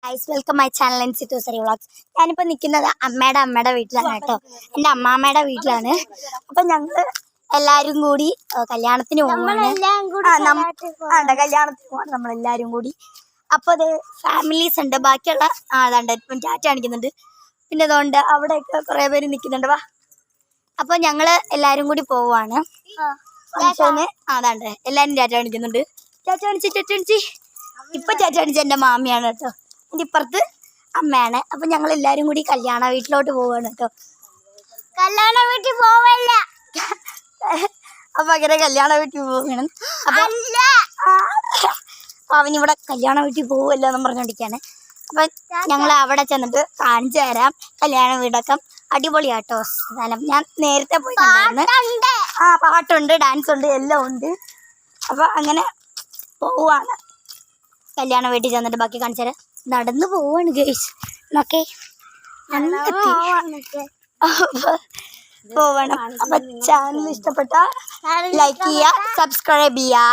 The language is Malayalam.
ഗൈസ് വെൽക്കം മൈ ചാനൽ എൻസിറ്റു സരി വ്ളോഗ്സ്. ഞാനിപ്പോൾ നിൽക്കുന്നത് അമ്മയുടെ വീട്ടിലാണ് കേട്ടോ. എൻ്റെ അമ്മാമ്മയുടെ വീട്ടിലാണ്. അപ്പം ഞങ്ങൾ എല്ലാവരും കൂടി കല്യാണത്തിന് പോവാണ്. കല്യാണത്തിന് പോവാണ് നമ്മളെല്ലാവരും കൂടി. അപ്പോൾ അത് ഫാമിലീസ് ഉണ്ട്, ബാക്കിയുള്ള ആളുണ്ട്. ഇപ്പം ടാറ്റ കാണിക്കുന്നുണ്ട്. പിന്നെ അതുകൊണ്ട് അവിടെയൊക്കെ കുറേ പേര് നിൽക്കുന്നുണ്ട്. വാ, അപ്പോൾ ഞങ്ങൾ എല്ലാവരും കൂടി പോവാണ് ഫംഗ്ഷന്. അതാണ്ട് എല്ലാവരും ടാറ്റ കാണിക്കുന്നുണ്ട്. ടാറ്റ കാണിച്ച് ഇപ്പം ടാറ്റ കാണിച്ച എൻ്റെ മാമിയാണ് കേട്ടോ. എൻ്റെ ഇപ്പുറത്ത് അമ്മയാണ്. അപ്പം ഞങ്ങൾ എല്ലാവരും കൂടി കല്യാണ വീട്ടിലോട്ട് പോവാണ് കേട്ടോ. കല്യാണ വീട്ടിൽ പോവല്ല. അപ്പം അങ്ങനെ കല്യാണ വീട്ടിൽ പോവുകയാണ്. അപ്പം അവനിവിടെ കല്യാണ വീട്ടിൽ പോവുമല്ലോ എന്ന് പറഞ്ഞുകൊണ്ടിരിക്കുകയാണ്. അപ്പം ഞങ്ങൾ അവിടെ ചെന്നിട്ട് കാണിച്ചു തരാം. കല്യാണ വീടൊക്കെ അടിപൊളിയാട്ടോ സ്ഥലം. ഞാൻ നേരത്തെ പോയി കണ്ടായിരുന്നു. പാട്ടുണ്ട്, ഡാൻസ് ഉണ്ട്, എല്ലാം ഉണ്ട്. അപ്പം അങ്ങനെ പോവാണ്. കല്യാണ വീട്ടിൽ ചെന്നിട്ട് ബാക്കി കാണിച്ചു തരാം. നടന്നു പോവാണ് ഗൈസ്. നോക്കേ പോവണം. അപ്പൊ ചാനൽ ഇഷ്ടപ്പെട്ട ലൈക്ക് ചെയ്യുക, സബ്സ്ക്രൈബ് ചെയ്യുക.